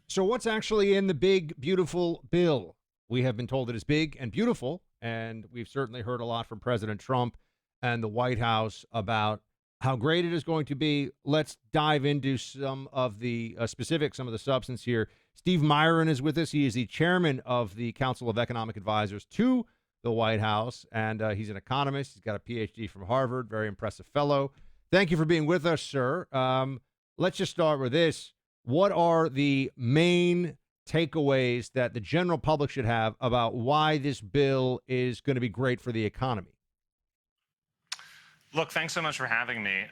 So, what's actually in the big, beautiful bill? We have been told it is big and beautiful, and we've certainly heard a lot from President Trump and the White House about how great it is going to be. Let's dive into some of the specifics, some of the substance here. Steve Myron is with us. He is the chairman of the Council of Economic Advisors to the White House, and he's an economist. He's got a PhD from Harvard, very impressive fellow. Thank you for being with us, sir. Let's just start with this. What are the main takeaways that the general public should have about why this bill is going to be great for the economy? Look, thanks so much for having me.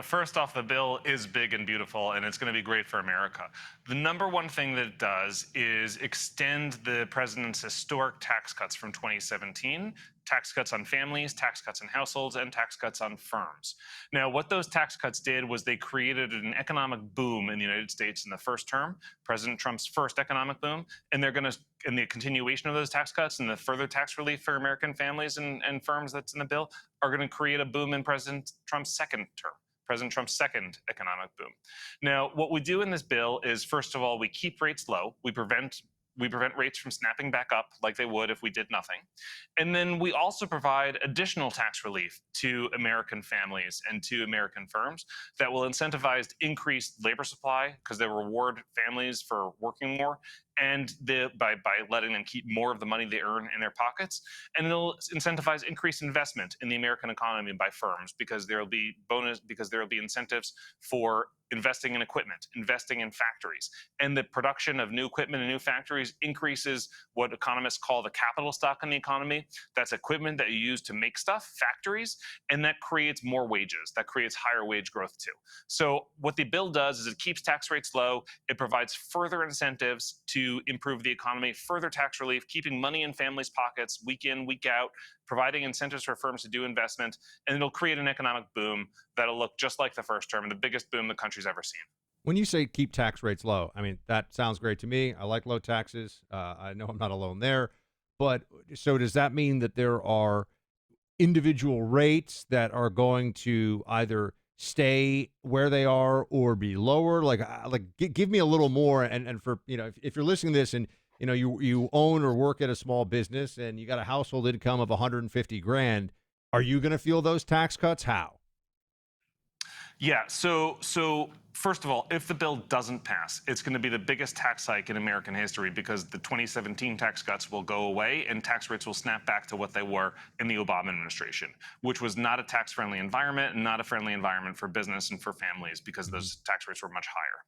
First off, the bill is big and beautiful, and it's going to be great for America. The number one thing that it does is extend the president's historic tax cuts from 2017, tax cuts on families, tax cuts on households, and tax cuts on firms. Now, what those tax cuts did was they created an economic boom in the United States in the first term, President Trump's first economic boom, and they're going to, in the continuation of those tax cuts and the further tax relief for American families and firms that's in the bill, are going to create a boom in President Trump's second term. President Trump's second economic boom. Now, what we do in this bill is, first of all, we keep rates low. We prevent rates from snapping back up like they would if we did nothing. And then we also provide additional tax relief to American families and to American firms that will incentivize increased labor supply because they reward families for working more and by letting them keep more of the money they earn in their pockets. And it'll incentivize increased investment in the American economy by firms because there will be incentives for investing in equipment, investing in factories. And the production of new equipment and new factories increases what economists call the capital stock in the economy. That's equipment that you use to make stuff, factories, and that creates more wages. That creates higher wage growth too. So what the bill does is it keeps tax rates low. It provides further incentives to improve the economy, further tax relief, keeping money in families' pockets week in, week out, providing incentives for firms to do investment, and it'll create an economic boom that'll look just like the first term, the biggest boom the country's ever seen. When you say keep tax rates low, I mean, that sounds great to me. I like low taxes. I know I'm not alone there. But so does that mean that there are individual rates that are going to either stay where they are or be lower? Give me a little more. And for, if you're listening to this and, you own or work at a small business and you got a household income of 150 grand, are you going to feel those tax cuts? How? Yeah, so first of all, if the bill doesn't pass, it's going to be the biggest tax hike in American history because the 2017 tax cuts will go away and tax rates will snap back to what they were in the Obama administration, which was not a tax-friendly environment and not a friendly environment for business and for families because those tax rates were much higher.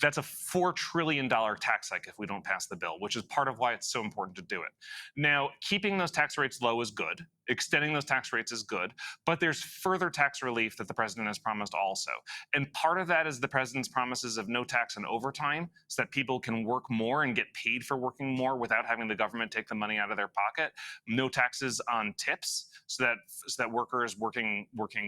That's a $4 trillion tax hike if we don't pass the bill, which is part of why it's so important to do it. Now, keeping those tax rates low is good. Extending those tax rates is good, but there's further tax relief that the president has promised also. And part of that is the president's promises of no tax on overtime so that people can work more and get paid for working more without having the government take the money out of their pocket. No taxes on tips so that workers working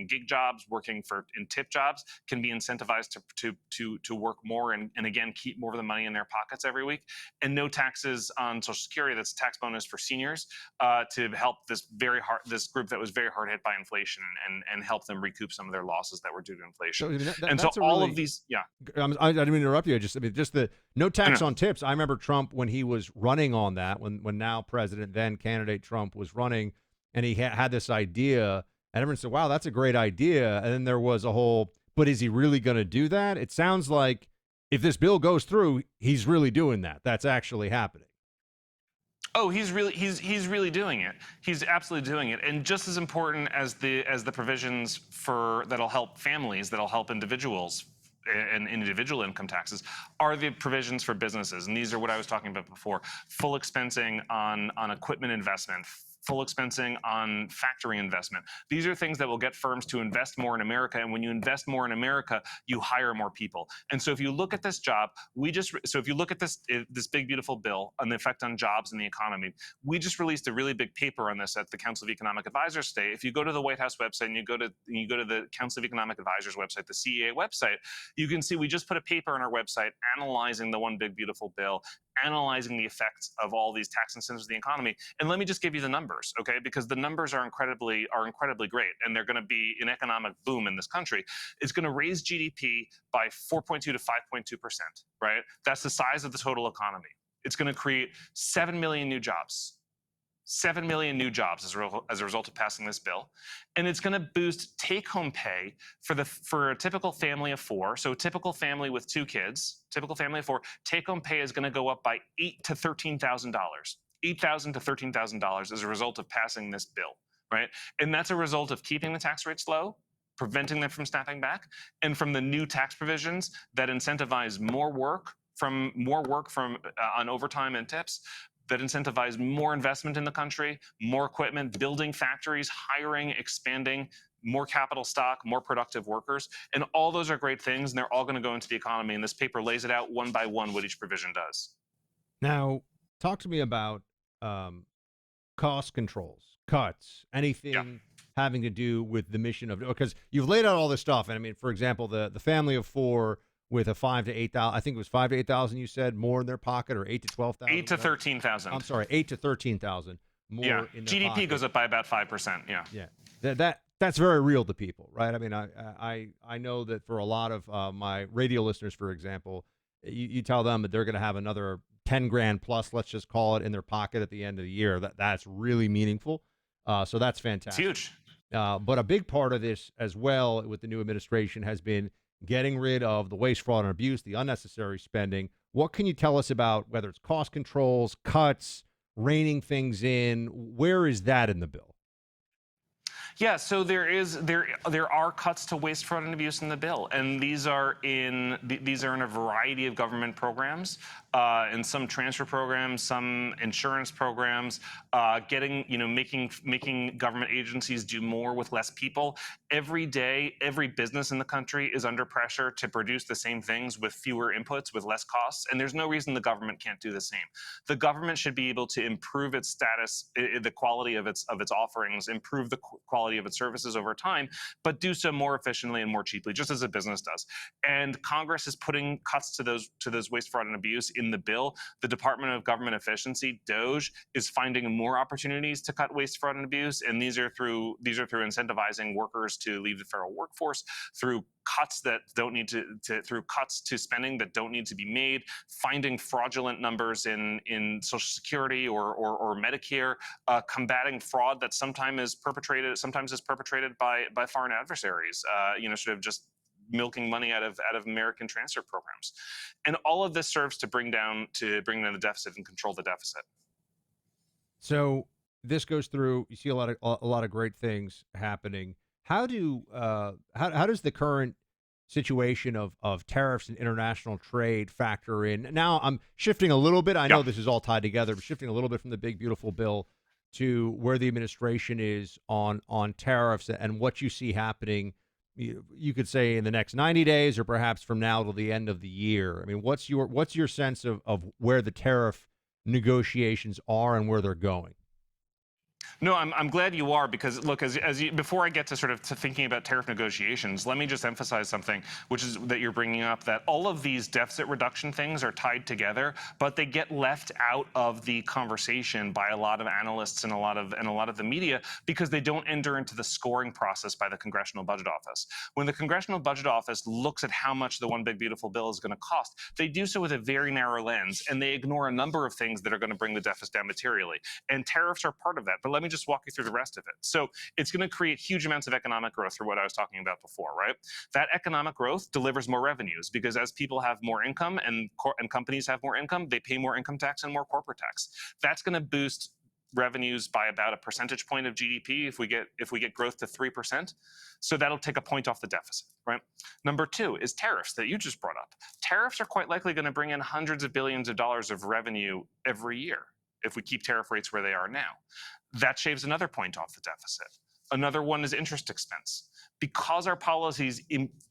gig jobs, working in tip jobs can be incentivized to work more and again, keep more of the money in their pockets every week. And no taxes on Social Security, that's a tax bonus for seniors to help this group that was very hard hit by inflation and help them recoup some of their losses that were due to inflation. So all of these, yeah. I didn't mean to interrupt you. Just the no tax on tips. I remember Trump when he was running on that, when now President, then candidate Trump was running, and he had this idea, and everyone said, wow, that's a great idea. And then there was a whole, but is he really going to do that? It sounds like if this bill goes through, he's really doing that. That's actually happening. Oh, he's really doing it. He's absolutely doing it. And just as important as the provisions that'll help families, that'll help individuals and individual income taxes are the provisions for businesses. And these are what I was talking about before. Full expensing on equipment investment, full expensing on factory investment. These are things that will get firms to invest more in America. And when you invest more in America, you hire more people. And so if you look at this job, if you look at this big, beautiful bill on the effect on jobs and the economy, we just released a really big paper on this at the Council of Economic Advisors today. If you go to the White House website and you go to the Council of Economic Advisors website, the CEA website, you can see we just put a paper on our website analyzing the one big, beautiful bill, analyzing the effects of all these tax incentives in the economy. And let me just give you the numbers, okay? Because the numbers are incredibly great, and they're going to be an economic boom in this country. It's going to raise GDP by 4.2 to 5.2%, right? That's the size of the total economy. It's going to create 7 million new jobs. 7 million new jobs as a result of passing this bill. And it's going to boost take-home pay for a typical family of four. So a typical family with 2 kids, typical family of 4, take-home pay is going to go up by $8,000 to $13,000. $8,000 to $13,000 as a result of passing this bill, right? And that's a result of keeping the tax rates low, preventing them from snapping back, and from the new tax provisions that incentivize more work on overtime and tips, that incentivize more investment in the country, more equipment, building factories, hiring, expanding, more capital stock, more productive workers. And all those are great things, and they're all going to go into the economy. And this paper lays it out one by one what each provision does. Now, talk to me about cost controls, cuts, anything having to do with the mission of, because you've laid out all this stuff. And I mean, for example, the family of 4 with a 5 to 8,000, I think it was 5 to 8,000. You said more in their pocket, or 8 to 12,000. 8 to 13,000. I'm sorry, 8 to 13,000 more in their GDP pocket. goes up by about 5%. Yeah. That's very real to people, right? I mean, I know that for a lot of my radio listeners, for example, you tell them that they're going to have another 10 grand plus, let's just call it, in their pocket at the end of the year. That's really meaningful. So that's fantastic. It's huge. But a big part of this as well with the new administration has been getting rid of the waste, fraud, and abuse, the unnecessary spending. What can you tell us about whether it's cost controls, cuts, reining things in? Where is that in the bill? Yeah, so there are cuts to waste, fraud, and abuse in the bill, and these are in a variety of government programs, in some transfer programs, some insurance programs, making government agencies do more with less people. Every day, every business in the country is under pressure to produce the same things with fewer inputs, with less costs, and there's no reason the government can't do the same. The government should be able to improve its status, the quality of its offerings, improve the quality of its services over time, but do so more efficiently and more cheaply, just as a business does. And Congress is putting cuts to those waste, fraud, and abuse in the bill. The Department of Government Efficiency, DOGE, is finding more opportunities to cut waste, fraud, and abuse, and these are through incentivizing workers to leave the federal workforce, through cuts through cuts to spending that don't need to be made, finding fraudulent numbers in Social Security or Medicare, combating fraud that sometimes is perpetrated by foreign adversaries, sort of just milking money out of American transfer programs. And all of this serves to bring down the deficit and control the deficit. So this goes through, you see a lot of great things happening. How does the current situation of tariffs and international trade factor in? Now I'm shifting a little bit. I know this is all tied together, but shifting a little bit from the big, beautiful bill to where the administration is on tariffs and what you see happening, you could say in the next 90 days or perhaps from now till the end of the year. I mean, what's your sense of where the tariff negotiations are and where they're going? No, I'm glad you are, because look, before I get to thinking about tariff negotiations, let me just emphasize something, which is that you're bringing up, that all of these deficit reduction things are tied together, but they get left out of the conversation by a lot of analysts and a lot of the media, because they don't enter into the scoring process by the Congressional Budget Office. When the Congressional Budget Office looks at how much the one big beautiful bill is going to cost, they do so with a very narrow lens, and they ignore a number of things that are going to bring the deficit down materially. And tariffs are part of that. But let me just walk you through the rest of it. So it's going to create huge amounts of economic growth through what I was talking about before, right? That economic growth delivers more revenues, because as people have more income and companies have more income, they pay more income tax and more corporate tax. That's going to boost revenues by about a percentage point of GDP if we get growth to 3%. So that'll take a point off the deficit, right? Number 2 is tariffs that you just brought up. Tariffs are quite likely going to bring in hundreds of billions of dollars of revenue every year if we keep tariff rates where they are now. That shaves another point off the deficit. Another one is interest expense. because our policies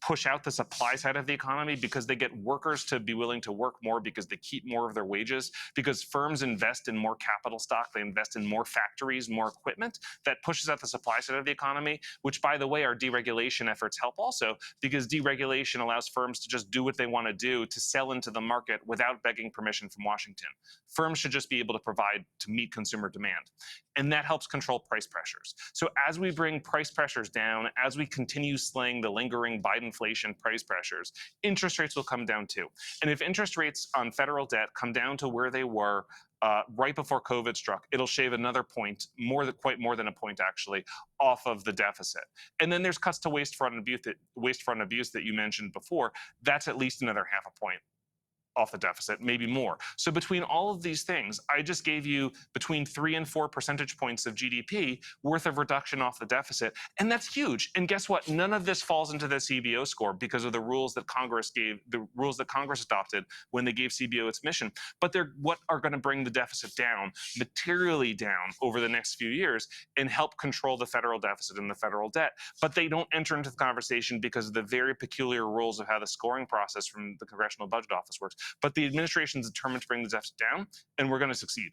push out the supply side of the economy, because they get workers to be willing to work more, because they keep more of their wages, because firms invest in more capital stock, they invest in more factories, more equipment, that pushes out the supply side of the economy, which, by the way, our deregulation efforts help also, because deregulation allows firms to just do what they want to do to sell into the market without begging permission from Washington. Firms should just be able to provide to meet consumer demand. And that helps control price pressures. So as we bring price pressures down, as we continue slaying the lingering Bidenflation price pressures, interest rates will come down too. And if interest rates on federal debt come down to where they were right before COVID struck, it'll shave another point, quite more than a point actually, off of the deficit. And then there's cuts to waste, fraud, and abuse that you mentioned before. That's at least another half a point off the deficit, maybe more. So between all of these things, I just gave you between 3 and 4 percentage points of GDP worth of reduction off the deficit. And that's huge. And guess what? None of this falls into the CBO score because of the rules that Congress adopted when they gave CBO its mission. But they're what are going to bring the deficit down, materially down over the next few years and help control the federal deficit and the federal debt. But they don't enter into the conversation because of the very peculiar rules of how the scoring process from the Congressional Budget Office works. But the administration's determined to bring the deficit down, and we're going to succeed.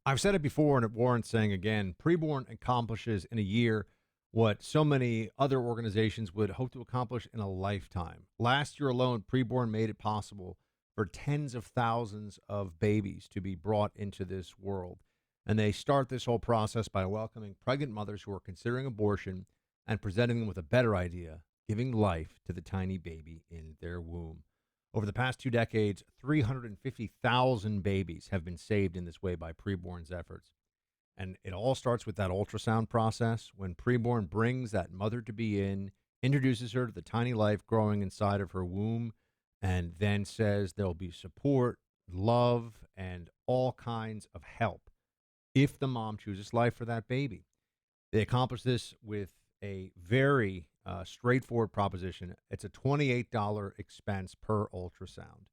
I've said it before, and it warrants saying again. Preborn accomplishes in a year what so many other organizations would hope to accomplish in a lifetime. Last year alone, Preborn made it possible for tens of thousands of babies to be brought into this world. And they start this whole process by welcoming pregnant mothers who are considering abortion and presenting them with a better idea, giving life to the tiny baby in their womb. Over the past 2 decades, 350,000 babies have been saved in this way by Preborn's efforts. And it all starts with that ultrasound process when Preborn brings that mother-to-be in, introduces her to the tiny life growing inside of her womb, and then says there'll be support, love, and all kinds of help if the mom chooses life for that baby. They accomplish this with a very straightforward proposition. It's a $28 expense per ultrasound.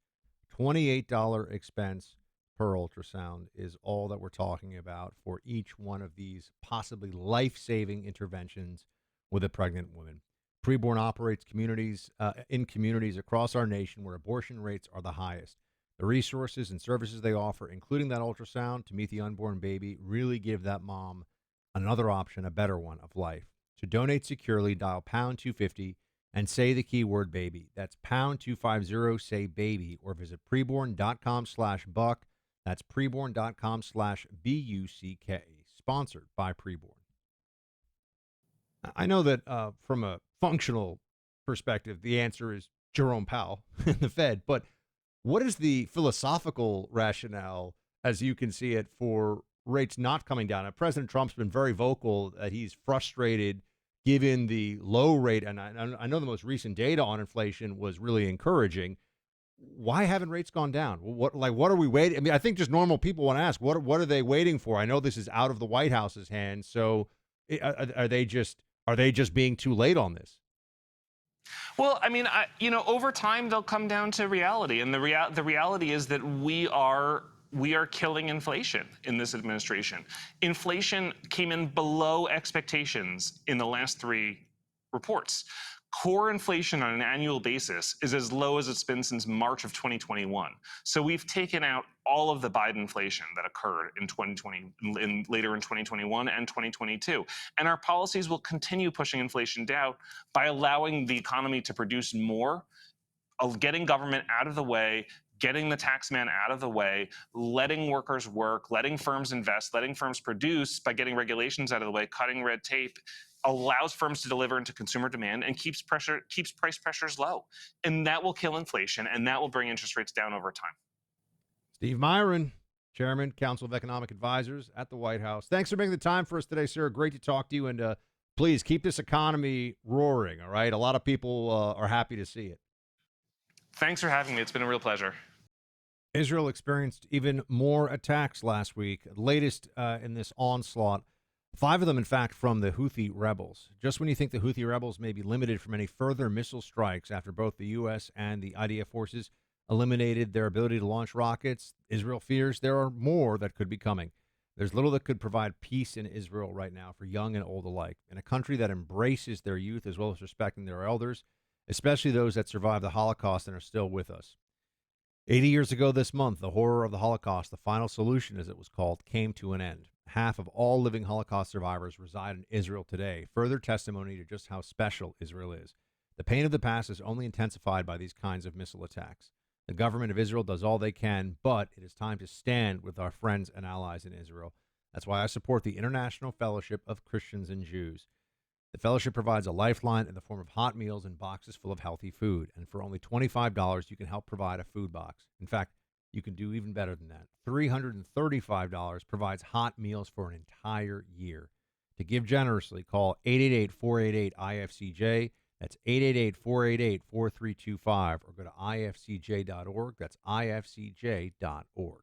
$28 expense per ultrasound is all that we're talking about for each one of these possibly life-saving interventions with a pregnant woman. Preborn operates in communities across our nation where abortion rates are the highest. The resources and services they offer, including that ultrasound to meet the unborn baby, really give that mom another option, a better one of life. To donate securely, dial pound 250 and say the keyword baby. That's pound 250, say baby, or visit preborn.com/buck. That's preborn.com/BUCK. Sponsored by Preborn. I know that from a functional perspective, the answer is Jerome Powell and the Fed, but what is the philosophical rationale, as you can see it, for rates not coming down? Now, President Trump's been very vocal that he's frustrated given the low rate, and I know the most recent data on inflation was really encouraging. Why haven't rates gone down? What are we waiting? I mean, I think just normal people want to ask, what are they waiting for? I know this is out of the White House's hands, so are they just being too late on this? Well, I mean, over time they'll come down to reality, and the reality is that we are killing inflation in this administration. Inflation came in below expectations in the last 3 reports. Core inflation on an annual basis is as low as it's been since March of 2021. So we've taken out all of the Biden inflation that occurred in 2020, later in 2021 and 2022. And our policies will continue pushing inflation down by allowing the economy to produce more, getting government out of the way, getting the tax man out of the way, letting workers work, letting firms invest, letting firms produce by getting regulations out of the way, cutting red tape, allows firms to deliver into consumer demand and keeps price pressures low. And that will kill inflation, and that will bring interest rates down over time. Steve Myron, Chairman, Council of Economic Advisors at the White House. Thanks for making the time for us today, sir. Great to talk to you, and please keep this economy roaring, all right? A lot of people are happy to see it. Thanks for having me. It's been a real pleasure. Israel experienced even more attacks last week, latest in this onslaught. 5 of them, in fact, from the Houthi rebels. Just when you think the Houthi rebels may be limited from any further missile strikes after both the U.S. and the IDF forces eliminated their ability to launch rockets, Israel fears there are more that could be coming. There's little that could provide peace in Israel right now for young and old alike, in a country that embraces their youth as well as respecting their elders, especially those that survived the Holocaust and are still with us. 80 years ago this month, the horror of the Holocaust, the final solution, as it was called, came to an end. Half of all living Holocaust survivors reside in Israel today, further testimony to just how special Israel is. The pain of the past is only intensified by these kinds of missile attacks. The government of Israel does all they can, but it is time to stand with our friends and allies in Israel. That's why I support the International Fellowship of Christians and Jews. The fellowship provides a lifeline in the form of hot meals and boxes full of healthy food. And for only $25, you can help provide a food box. In fact, you can do even better than that. $335 provides hot meals for an entire year. To give generously, call 888-488-IFCJ. That's 888-488-4325, or go to ifcj.org. That's ifcj.org.